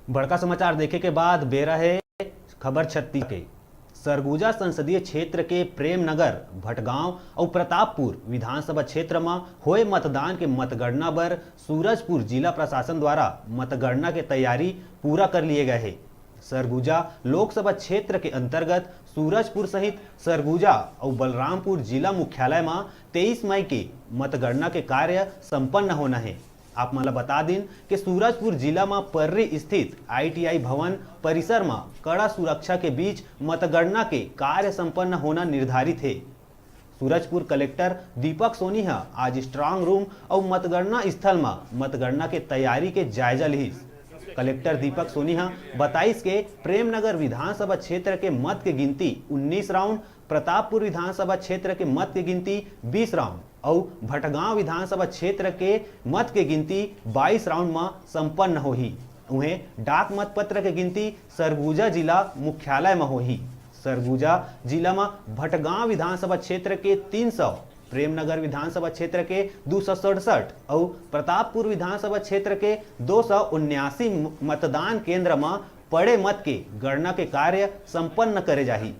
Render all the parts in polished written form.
बड़का समाचार देखे के बाद बेरा है खबर छत्तीस के। सरगुजा संसदीय क्षेत्र के प्रेमनगर, भटगांव और प्रतापपुर विधानसभा क्षेत्र में होए मतदान के मतगणना बर सूरजपुर जिला प्रशासन द्वारा मतगणना के तैयारी पूरा कर लिए गए है। सरगुजा लोकसभा क्षेत्र के अंतर्गत सूरजपुर सहित सरगुजा और बलरामपुर जिला मुख्यालय में 23 मई के मतगणना के कार्य संपन्न होना है। आप मला बता दें कि सूरजपुर जिला में पर्री स्थित ITI भवन परिसर में कड़ा सुरक्षा के बीच मतगणना के कार्य संपन्न होना निर्धारित है। सूरजपुर कलेक्टर दीपक सोनी आज स्ट्रांग रूम और मतगणना स्थल में मतगणना के तैयारी के जायजा ली। कलेक्टर दीपक सोनी बताइस के प्रेमनगर विधानसभा क्षेत्र के मत के गिनती 19 राउंड, प्रतापपुर विधानसभा क्षेत्र के मत की गिनती 20 राउंड और भटगांव विधानसभा क्षेत्र के मत के गिनती 22 राउंड में संपन्न होही। उन्हें डाक मत पत्र के गिनती सरगुजा जिला मुख्यालय में होही। सरगुजा जिला में भटगांव विधानसभा क्षेत्र के 300, प्रेमनगर विधानसभा क्षेत्र के 267 और प्रतापपुर विधानसभा क्षेत्र के 279 मतदान केंद्र में पड़े मत के गणना के कार्य संपन्न करे जाही।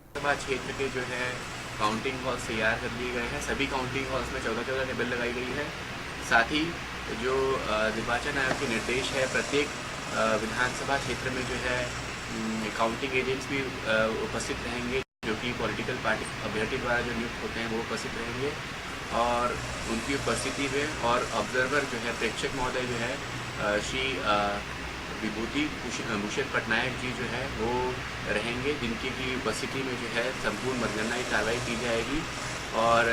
लोकसभा क्षेत्र के जो है काउंटिंग हॉल्स तैयार कर लिए गए हैं। सभी काउंटिंग हॉल्स में 14 टेबल लगाई गई है। साथ ही जो निर्वाचन आयोग के निर्देश है, प्रत्येक विधानसभा क्षेत्र में जो है काउंटिंग एजेंट्स भी उपस्थित रहेंगे, जो कि पॉलिटिकल पार्टी अभ्यर्थी द्वारा जो नियुक्त होते हैं वो उपस्थित रहेंगे और उनकी उपस्थिति में और ऑब्जर्वर जो है प्रेक्षक महोदय जो है श्री विभूति भूषण पटनायक जी जो है वो रहेंगे, जिनकी की उपस्थिति में जो है संपूर्ण मतगणना की कार्रवाई की जाएगी और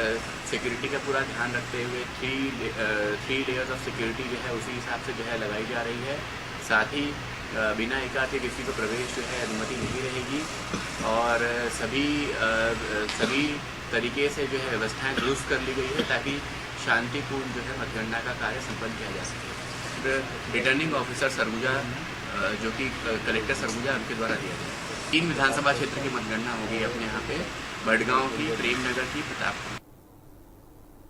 सिक्योरिटी का पूरा ध्यान रखते हुए थ्री लेयर्स ऑफ सिक्योरिटी जो है उसी हिसाब से जो है लगाई जा रही है। साथ ही बिना एकाध के किसी को प्रवेश जो है अनुमति नहीं रहेगी और सभी तरीके से जो है व्यवस्थाएं दुरुस्त कर ली गई है ताकि शांतिपूर्ण जो है मतगणना का कार्य संपन्न किया जा सके। रिटर्निंग ऑफिसर सरगुजा जो कि कलेक्टर सरगुजा उनके द्वारा दिया जाए। 3 विधानसभा क्षेत्र की मतगणना होगी अपने यहाँ पे, भटगांव की, प्रेमनगर की, प्रतापपुर